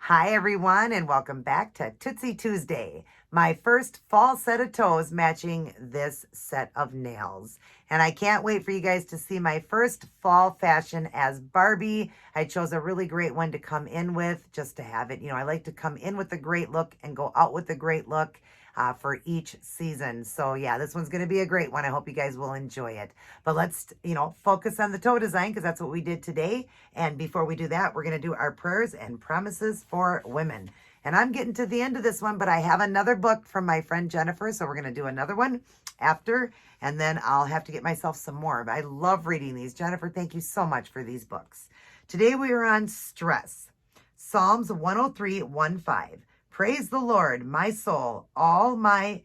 Hi, everyone, and welcome back to Tootsie Tuesday, my first fall set of toes matching this set of nails. And I can't wait for you guys to see my first fall fashion as Barbie. I chose a really great one to come in with just to have it. I like to come in with a great look and go out with a great look. For each season. So yeah, this one's going to be a great one. I hope you guys will enjoy it. But let's, focus on the toe design because that's what we did today. And before we do that, we're going to do our prayers and promises for women. And I'm getting to the end of this one, but I have another book from my friend Jennifer. So we're going to do another one after, and then I'll have to get myself some more. But I love reading these. Jennifer, thank you so much for these books. Today we are on stress. Psalms 103:1-5. Praise the Lord, my soul, all my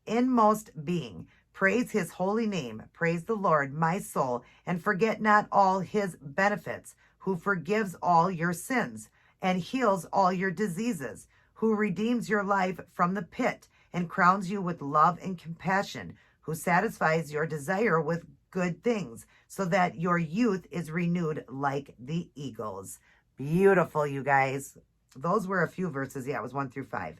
inmost being. Praise his holy name. Praise the Lord, my soul, and forget not all his benefits, who forgives all your sins and heals all your diseases, who redeems your life from the pit and crowns you with love and compassion, who satisfies your desire with good things, so that your youth is renewed like the eagles. Beautiful, you guys. Those were a few verses. Yeah, it was 1-5.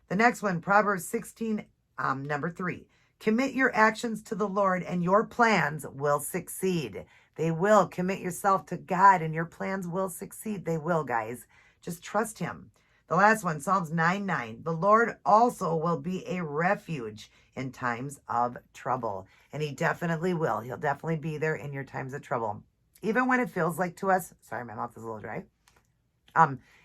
The next one, Proverbs 16, number 3. Commit your actions to the Lord and your plans will succeed. They will. Commit yourself to God and your plans will succeed. They will, guys. Just trust him. The last one, Psalms 9:9. The Lord also will be a refuge in times of trouble. And he definitely will. He'll definitely be there in your times of trouble. Even when it feels like to us, sorry, my mouth is a little dry.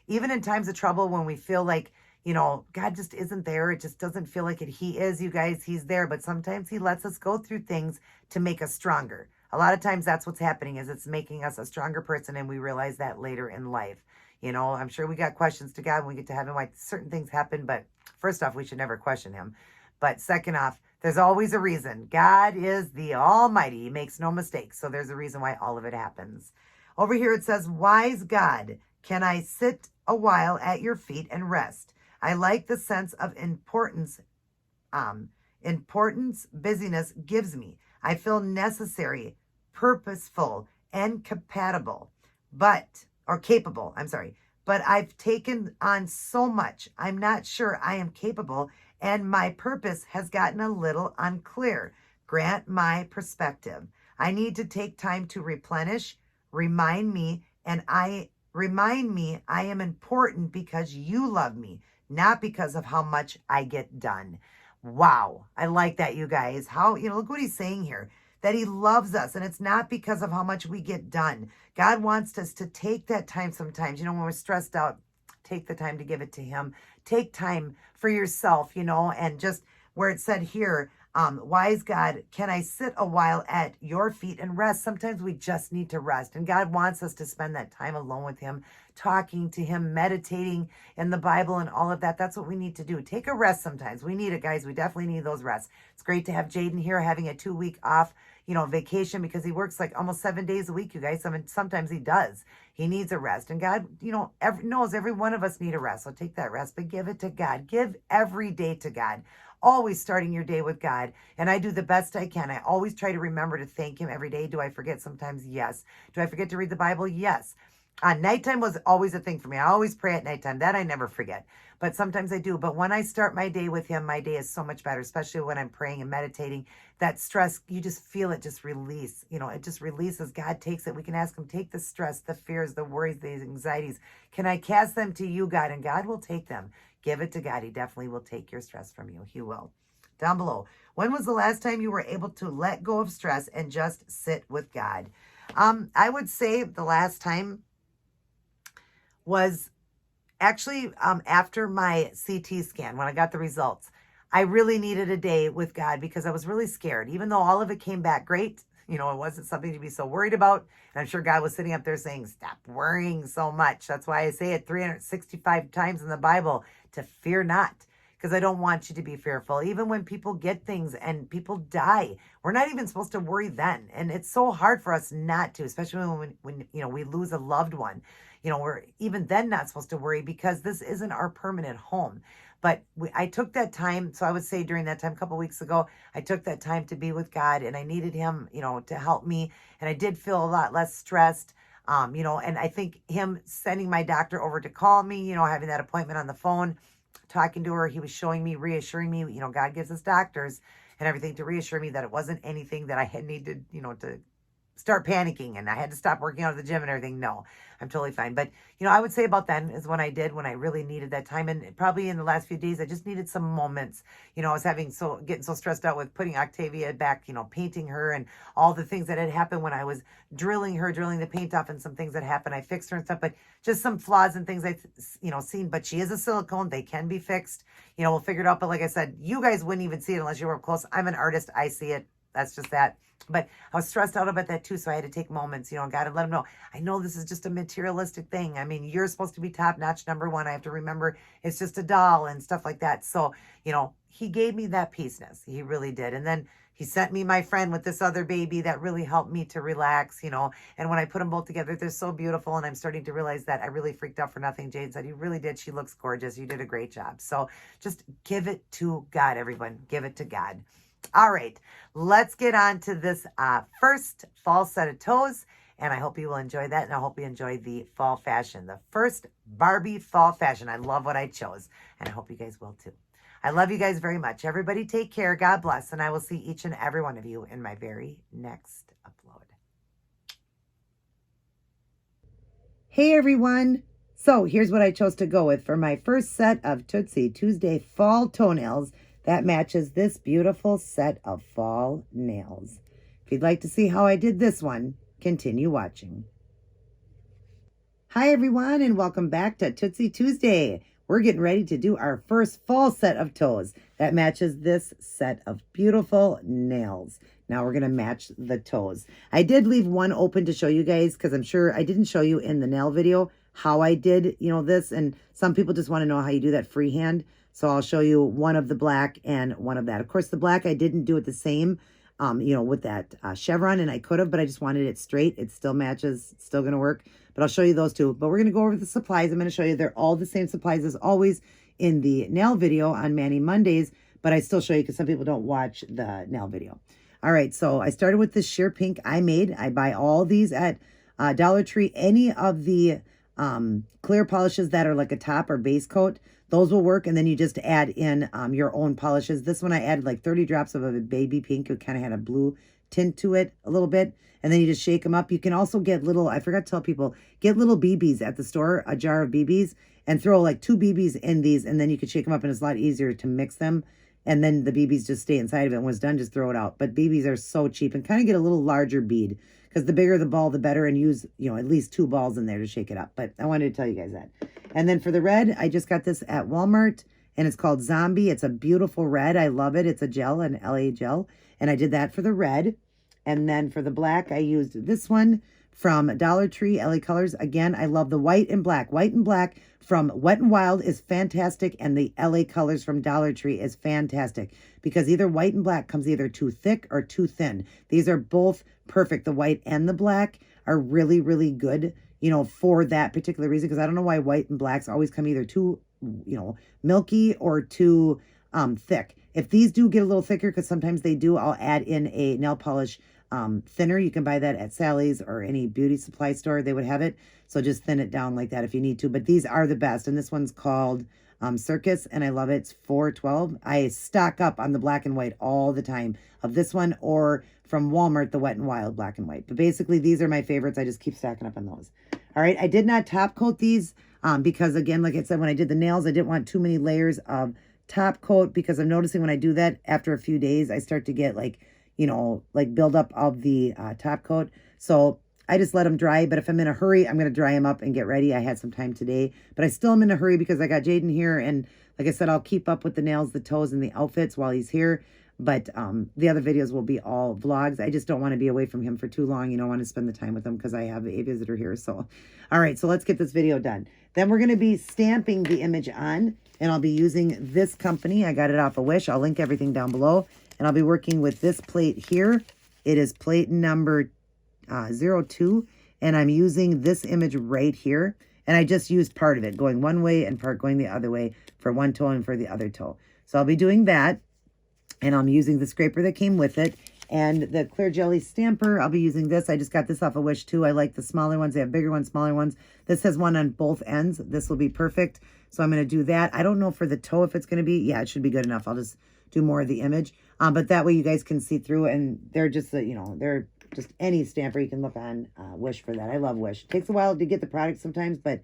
Even in times of trouble when we feel like, God just isn't there. It just doesn't feel like it. He is, you guys, he's there. But sometimes he lets us go through things to make us stronger. A lot of times that's what's happening is it's making us a stronger person. And we realize that later in life. I'm sure we got questions to God when we get to heaven, why certain things happen. But first off, we should never question him. But second off, there's always a reason. God is the Almighty. He makes no mistakes. So there's a reason why all of it happens. Over here it says, wise God, can I sit a while at your feet and rest? I like the sense of importance busyness gives me. I feel necessary, purposeful, and capable, but I've taken on so much. I'm not sure I am capable, and my purpose has gotten a little unclear. Grant my perspective. I need to take time to replenish, remind me I am important because you love me, not because of how much I get done. Wow. I like that, you guys. Look what he's saying here, that he loves us, and it's not because of how much we get done. God wants us to take that time sometimes, when we're stressed out, take the time to give it to him. Take time for yourself, and just where it said here, wise God, can I sit a while at your feet and rest? Sometimes we just need to rest. And God wants us to spend that time alone with him, talking to him, meditating in the Bible and all of that. That's what we need to do. Take a rest sometimes. We need it, guys. We definitely need those rests. It's great to have Jaden here having a 2-week off, vacation, because he works like almost 7 days a week, you guys. Sometimes he does. He needs a rest. And God, knows every one of us need a rest. So take that rest, but give it to God. Give every day to God. Always starting your day with God. And I do the best I can. I always try to remember to thank him every day. Do I forget sometimes? Yes. Do I forget to read the Bible? Yes. Nighttime was always a thing for me. I always pray at nighttime. That I never forget. But sometimes I do. But when I start my day with him, my day is so much better, especially when I'm praying and meditating. That stress, you just feel it just release. It just releases. God takes it. We can ask him, take the stress, the fears, the worries, the anxieties. Can I cast them to you, God? And God will take them. Give it to God. He definitely will take your stress from you. He will. Down below, when was the last time you were able to let go of stress and just sit with God? I would say the last time was actually after my CT scan, when I got the results. I really needed a day with God because I was really scared. Even though all of it came back great, it wasn't something to be so worried about. And I'm sure God was sitting up there saying, stop worrying so much. That's why I say it 365 times in the Bible, to fear not, because I don't want you to be fearful. Even when people get things and people die, we're not even supposed to worry then. And it's so hard for us not to, especially when we lose a loved one. We're even then not supposed to worry because this isn't our permanent home. But I took that time. So I would say during that time, a couple of weeks ago, I took that time to be with God, and I needed him, to help me. And I did feel a lot less stressed. You know, and I think him sending my doctor over to call me, you know, having that appointment on the phone, talking to her, he was showing me, reassuring me, you know, God gives us doctors and everything to reassure me that it wasn't anything that I had needed, you know, to start panicking and I had to stop working out at the gym and everything. No, I'm totally fine. But, you know, I would say about then is when I really needed that time. And probably in the last few days, I just needed some moments. You know, I was getting so stressed out with putting Octavia back, you know, painting her and all the things that had happened when I was drilling the paint off and some things that happened. I fixed her and stuff, but just some flaws and things I've, you know, seen. But she is a silicone. They can be fixed. You know, we'll figure it out. But like I said, you guys wouldn't even see it unless you were up close. I'm an artist. I see it. That's just that. But I was stressed out about that too, so I had to take moments, you know, and God had let him know. I know this is just a materialistic thing. I mean, you're supposed to be top-notch #1. I have to remember it's just a doll and stuff like that. So, you know, he gave me that peaceness. He really did. And then he sent me my friend with this other baby that really helped me to relax, you know. And when I put them both together, they're so beautiful. And I'm starting to realize that I really freaked out for nothing. Jade said, you really did. She looks gorgeous. You did a great job. So just give it to God, everyone. Give it to God. All right, let's get on to this first fall set of toes, and I hope you will enjoy that, and I hope you enjoy the fall fashion, the first Barbie fall fashion. I love what I chose, and I hope you guys will too. I love you guys very much. Everybody take care. God bless, and I will see each and every one of you in my very next upload. Hey, everyone. So here's what I chose to go with for my first set of Tootsie Tuesday fall toenails. That matches this beautiful set of fall nails. If you'd like to see how I did this one, continue watching. Hi everyone, and welcome back to Tootsie Tuesday. We're getting ready to do our first fall set of toes. That matches this set of beautiful nails. Now we're going to match the toes. I did leave one open to show you guys because I'm sure I didn't show you in the nail video how I did, you know, this. And some people just want to know how you do that freehand. So I'll show you one of the black and one of that. Of course, the black, I didn't do it the same, you know, with that chevron, and I could have, but I just wanted it straight. It still matches, it's still going to work, but I'll show you those two. But we're going to go over the supplies. I'm going to show you they're all the same supplies as always in the nail video on Manny Mondays, but I still show you because some people don't watch the nail video. All right, so I started with this sheer pink I made. I buy all these at Dollar Tree. Any of the clear polishes that are like a top or base coat, those will work, and then you just add in your own polishes. This one I added like 30 drops of a baby pink. It kind of had a blue tint to it a little bit, and then you just shake them up. You can also get little, I forgot to tell people, get little BBs at the store, a jar of BBs, and throw like 2 BBs in these, and then you can shake them up, and it's a lot easier to mix them, and then the BBs just stay inside of it. When it's done, just throw it out. But BBs are so cheap, and kind of get a little larger bead, because the bigger the ball, the better, and use, you know, at least 2 balls in there to shake it up. But I wanted to tell you guys that. And then for the red, I just got this at Walmart, and it's called Zombie. It's a beautiful red. I love it. It's a gel, an LA gel, and I did that for the red. And then for the black, I used this one from Dollar Tree, LA Colors. Again, I love the white and black. White and black from Wet n Wild is fantastic, and the LA Colors from Dollar Tree is fantastic, because either white and black comes either too thick or too thin. These are both perfect. The white and the black are really, really good, you know, for that particular reason, because I don't know why white and blacks always come either too, you know, milky or too thick. If these do get a little thicker, because sometimes they do, I'll add in a nail polish thinner. You can buy that at Sally's or any beauty supply store. They would have it. So just thin it down like that if you need to. But these are the best. And this one's called Circus, and I love it. It's $4.12. I stock up on the black and white all the time of this one, or from Walmart, the Wet n Wild black and white. But basically, these are my favorites. I just keep stacking up on those. All right, I did not top coat these because, again, like I said, when I did the nails, I didn't want too many layers of top coat, because I'm noticing when I do that, after a few days, I start to get like, you know, like buildup of the top coat. So I just let them dry. But if I'm in a hurry, I'm going to dry them up and get ready. I had some time today, but I still am in a hurry because I got Jaden here. And like I said, I'll keep up with the nails, the toes, and the outfits while he's here. But the other videos will be all vlogs. I just don't want to be away from him for too long. You know, I want to spend the time with him because I have a visitor here. So, all right, so let's get this video done. Then we're going to be stamping the image on, and I'll be using this company. I got it off of Wish. I'll link everything down below. And I'll be working with this plate here. It is plate number 02. And I'm using this image right here. And I just used part of it going one way and part going the other way for one toe and for the other toe. So I'll be doing that. And I'm using the scraper that came with it. And the clear jelly stamper, I'll be using this. I just got this off of Wish too. I like the smaller ones. They have bigger ones, smaller ones. This has one on both ends. This will be perfect. So I'm going to do that. I don't know for the toe if it's going to be. Yeah, it should be good enough. I'll just do more of the image. But that way you guys can see through. And they're just, they're just any stamper you can look on Wish for that. I love Wish. It takes a while to get the product sometimes, but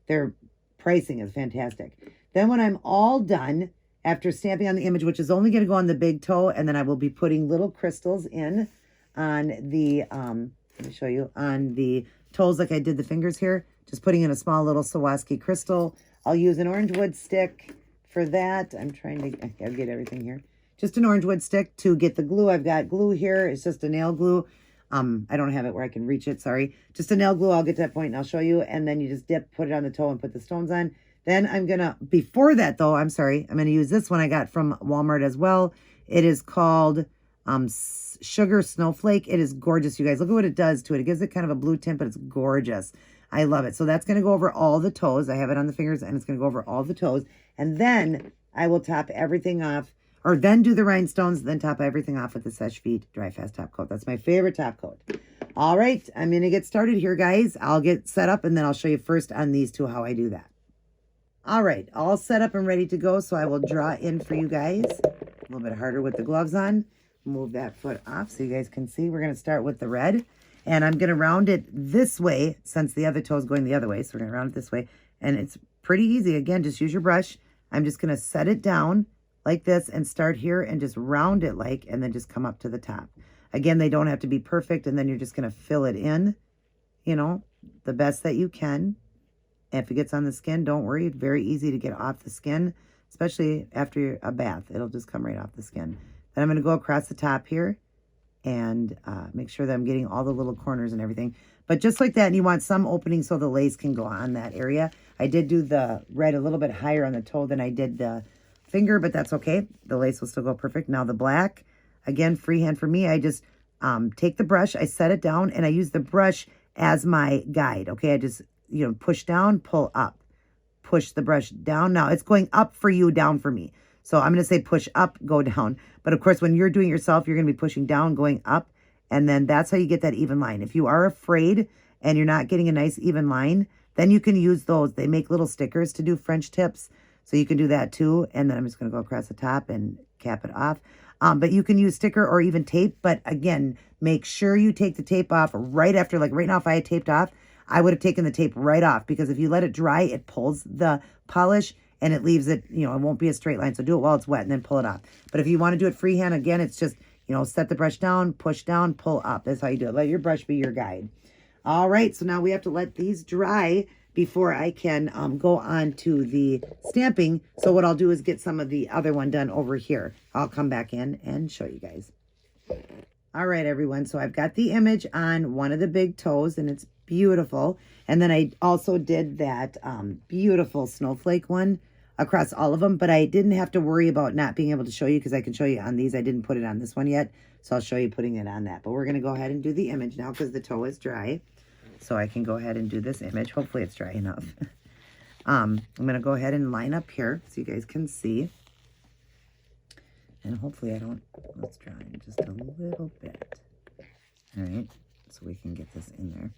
their pricing is fantastic. Then when I'm all done, after stamping on the image, which is only going to go on the big toe, and then I will be putting little crystals in on the, let me show you, on the toes like I did the fingers here. Just putting in a small little Swarovski crystal. I'll use an orange wood stick for that. I'm trying to get everything here. Just an orange wood stick to get the glue. I've got glue here. It's just a nail glue. I don't have it where I can reach it, sorry. Just a nail glue. I'll get to that point and I'll show you. And then you just dip, put it on the toe and put the stones on. Then I'm going to, before that though, I'm going to use this one I got from Walmart as well. It is called Sugar Snowflake. It is gorgeous, you guys. Look at what it does to it. It gives it kind of a blue tint, but it's gorgeous. I love it. So that's going to go over all the toes. I have it on the fingers and it's going to go over all the toes. And then I will top everything off, or then do the rhinestones, then top everything off with the Seche Vite Dry Fast top coat. That's my favorite top coat. All right, I'm going to get started here, guys. I'll get set up and then I'll show you first on these two how I do that. All right, all set up and ready to go. So I will draw in for you guys. A little bit harder with the gloves on. Move that foot off so you guys can see. We're going to start with the red. And I'm going to round it this way since the other toe is going the other way. So we're going to round it this way. And it's pretty easy. Again, just use your brush. I'm just going to set it down like this and start here and just round it and then just come up to the top. Again, they don't have to be perfect. And then you're just going to fill it in, the best that you can. If it gets on the skin, don't worry. It's very easy to get off the skin, especially after a bath. It'll just come right off the skin. Then I'm going to go across the top here and make sure that I'm getting all the little corners and everything. But just like that, and you want some opening so the lace can go on that area. I did do the red a little bit higher on the toe than I did the finger, but that's okay. The lace will still go perfect. Now the black, again, freehand for me. I just take the brush, I set it down, and I use the brush as my guide. Okay, I just push down, pull up, push the brush down. Now it's going up for you, down for me. So I'm going to say push up, go down. But of course, when you're doing it yourself, you're going to be pushing down, going up. And then that's how you get that even line. If you are afraid and you're not getting a nice even line, then you can use those. They make little stickers to do French tips. So you can do that too. And then I'm just going to go across the top and cap it off. But you can use sticker or even tape. But again, make sure you take the tape off right after. Like right now, if I had taped off, I would have taken the tape right off, because if you let it dry, it pulls the polish and it leaves it, it won't be a straight line. So do it while it's wet and then pull it off. But if you want to do it freehand, again, it's just, set the brush down, push down, pull up. That's how you do it. Let your brush be your guide. All right. So now we have to let these dry before I can go on to the stamping. So what I'll do is get some of the other one done over here. I'll come back in and show you guys. All right, everyone. So I've got the image on one of the big toes and it's beautiful. And then I also did that beautiful snowflake one across all of them, but I didn't have to worry about not being able to show you because I can show you on these. I didn't put it on this one yet, so I'll show you putting it on that. But we're going to go ahead and do the image now because the toe is dry. So I can go ahead and do this image. Hopefully it's dry enough. I'm going to go ahead and line up here so you guys can see. And hopefully let's dry just a little bit. All right, so we can get this in there.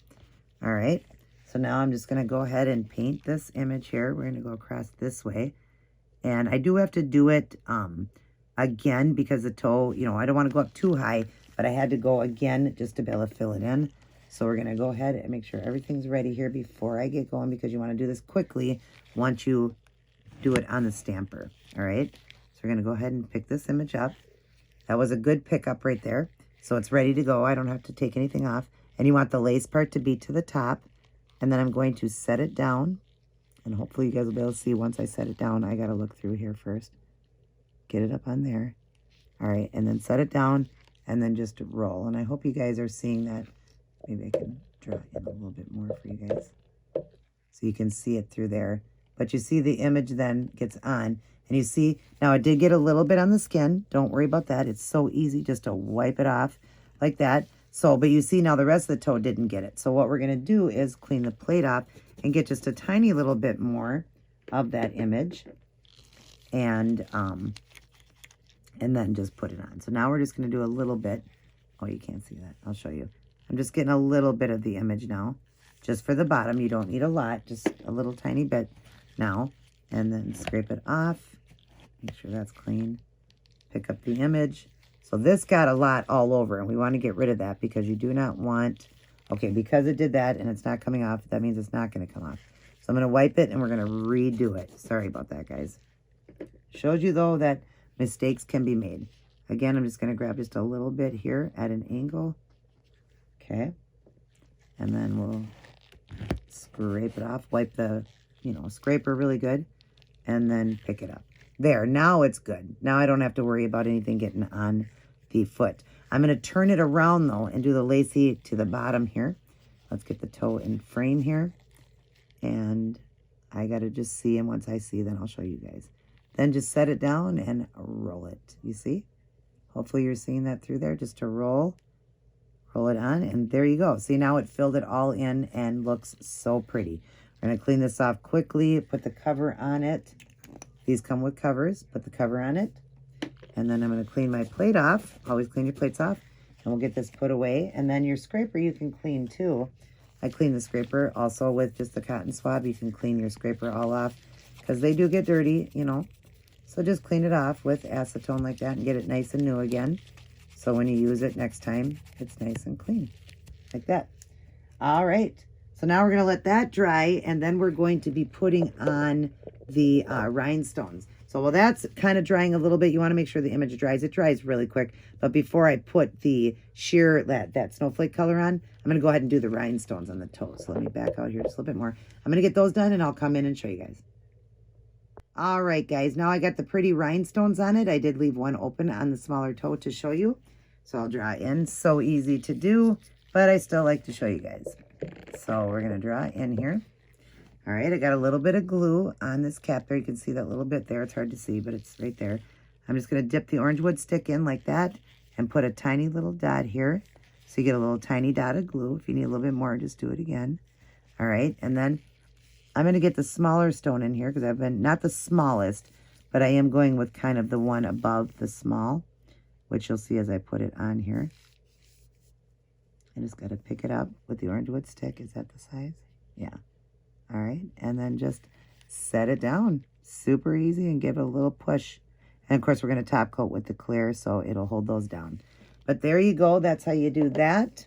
All right, so now I'm just going to go ahead and paint this image here. We're going to go across this way. And I do have to do it again because the toe, I don't want to go up too high, but I had to go again just to be able to fill it in. So we're going to go ahead and make sure everything's ready here before I get going, because you want to do this quickly once you do it on the stamper. All right, so we're going to go ahead and pick this image up. That was a good pickup right there. So it's ready to go. I don't have to take anything off. And you want the lace part to be to the top. And then I'm going to set it down. And hopefully you guys will be able to see once I set it down. I got to look through here first. Get it up on there. All right. And then set it down and then just roll. And I hope you guys are seeing that. Maybe I can draw in a little bit more for you guys, so you can see it through there. But you see the image then gets on. And you see, now it did get a little bit on the skin. Don't worry about that. It's so easy just to wipe it off like that. So, but you see now the rest of the toe didn't get it. So what we're going to do is clean the plate off and get just a tiny little bit more of that image. And then just put it on. So now we're just going to do a little bit Oh, you can't see that. I'll show you. I'm just getting a little bit of the image now. Just for the bottom. You don't need a lot. Just a little tiny bit now. And then scrape it off. Make sure that's clean. Pick up the image. So this got a lot all over, and we want to get rid of that because you do not want, okay, because it did that and it's not coming off, that means it's not going to come off. So I'm going to wipe it and we're going to redo it. Sorry about that, guys. Showed you, though, that mistakes can be made. Again, I'm just going to grab just a little bit here at an angle. Okay. And then we'll scrape it off. Wipe the, scraper really good. And then pick it up. There, now it's good. Now I don't have to worry about anything getting on the foot. I'm going to turn it around, though, and do the lacy to the bottom here. Let's get the toe in frame here. And I got to just see, and once I see, then I'll show you guys. Then just set it down and roll it. You see? Hopefully you're seeing that through there. Just to roll it on, and there you go. See, now it filled it all in and looks so pretty. We're going to clean this off quickly, put the cover on it. These come with covers. Put the cover on it. And then I'm going to clean my plate off. Always clean your plates off. And we'll get this put away. And then your scraper you can clean too. I clean the scraper also with just the cotton swab. You can clean your scraper all off because they do get dirty, So just clean it off with acetone like that and get it nice and new again. So when you use it next time, it's nice and clean like that. All right. So now we're going to let that dry, and then we're going to be putting on the rhinestones. So while that's kind of drying a little bit, you want to make sure the image dries. It dries really quick. But before I put the sheer, that snowflake color on, I'm going to go ahead and do the rhinestones on the toes. So let me back out here just a little bit more. I'm going to get those done, and I'll come in and show you guys. All right, guys. Now I got the pretty rhinestones on it. I did leave one open on the smaller toe to show you. So I'll draw in. So easy to do, but I still like to show you guys. So we're going to draw in here. All right, I got a little bit of glue on this cap there. You can see that little bit there. It's hard to see, but it's right there. I'm just going to dip the orange wood stick in like that and put a tiny little dot here. So you get a little tiny dot of glue. If you need a little bit more, just do it again. All right, and then I'm going to get the smaller stone in here because I've been, not the smallest, but I am going with kind of the one above the small, which you'll see as I put it on here. I just got to pick it up with the orange wood stick. Is that the size? Yeah. All right. And then just set it down. Super easy, and give it a little push. And of course, we're going to top coat with the clear, so it'll hold those down. But there you go. That's how you do that.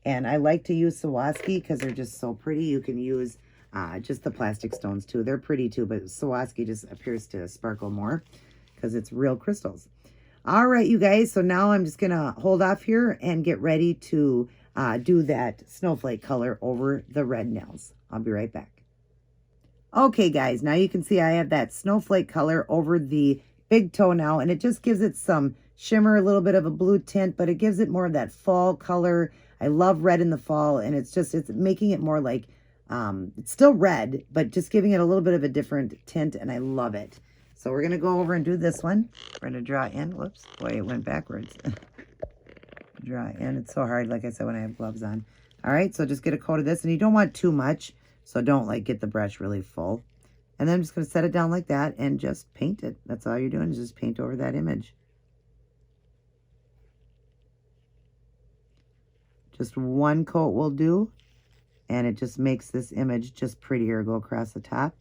And I like to use Swarovski because they're just so pretty. You can use just the plastic stones too. They're pretty too, but Swarovski just appears to sparkle more because it's real crystals. All right, you guys. So now I'm just going to hold off here and get ready to do that snowflake color over the red nails. I'll be right back. Okay, guys. Now you can see I have that snowflake color over the big toe now, and it just gives it some shimmer, a little bit of a blue tint, but it gives it more of that fall color. I love red in the fall, and it's making it more like, it's still red, but just giving it a little bit of a different tint, and I love it. So we're going to go over and do this one. We're going to draw in. Whoops. Boy, it went backwards. Draw in. It's so hard, like I said, when I have gloves on. All right, so just get a coat of this, and you don't want too much, so don't get the brush really full. And then I'm just going to set it down like that and just paint it. That's all you're doing is just paint over that image. Just one coat will do, and it just makes this image just prettier go across the top.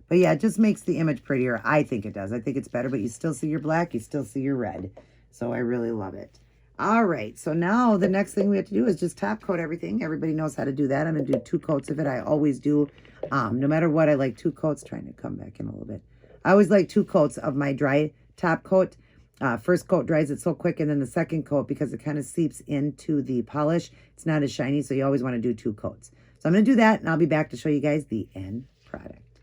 But yeah, it just makes the image prettier. I think it does. I think it's better, but you still see your black, you still see your red. So I really love it. All right, so now the next thing we have to do is just top coat everything. Everybody knows how to do that. I'm going to do 2 coats of it. I always do. No matter what, I like 2 coats. Trying to come back in a little bit. I always like 2 coats of my dry top coat. First coat dries it so quick, and then the second coat, because it kind of seeps into the polish, it's not as shiny, so you always want to do 2 coats. So I'm going to do that, and I'll be back to show you guys the end product.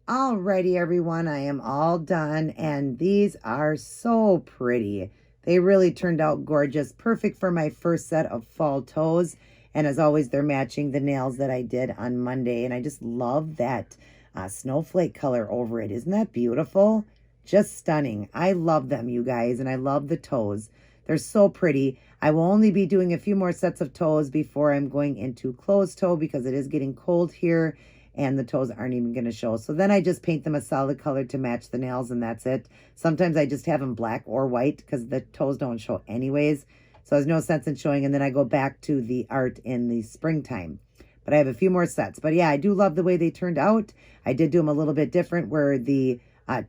Alrighty, everyone, I am all done, and these are so pretty. They really turned out gorgeous, perfect for my first set of fall toes. And as always, they're matching the nails that I did on Monday. And I just love that snowflake color over it. Isn't that beautiful? Just stunning. I love them, you guys, and I love the toes. They're so pretty. I will only be doing a few more sets of toes before I'm going into closed toe because it is getting cold here. And the toes aren't even going to show. So then I just paint them a solid color to match the nails, and that's it. Sometimes I just have them black or white because the toes don't show anyways. So there's no sense in showing. And then I go back to the art in the springtime. But I have a few more sets. But yeah, I do love the way they turned out. I did do them a little bit different where the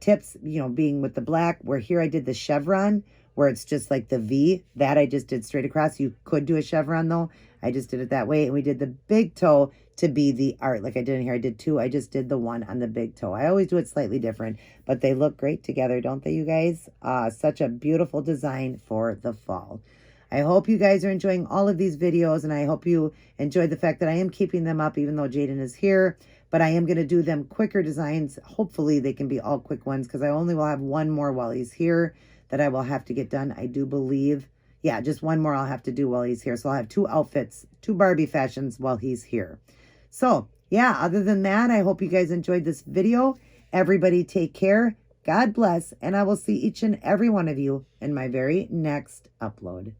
tips, you know, being with the black, where here I did the chevron, where it's just like the V. That I just did straight across. You could do a chevron though. I just did it that way. And we did the big toe to be the art. Like I did in here, I did two. I just did the one on the big toe. I always do it slightly different, but they look great together, don't they, you guys? Such a beautiful design for the fall. I hope you guys are enjoying all of these videos, and I hope you enjoyed the fact that I am keeping them up even though Jaden is here, but I am going to do them quicker designs. Hopefully they can be all quick ones because I only will have one more while he's here that I will have to get done, I do believe. Yeah, just one more I'll have to do while he's here. So I'll have 2 outfits, 2 Barbie fashions while he's here. So, yeah, other than that, I hope you guys enjoyed this video. Everybody take care. God bless. And I will see each and every one of you in my very next upload.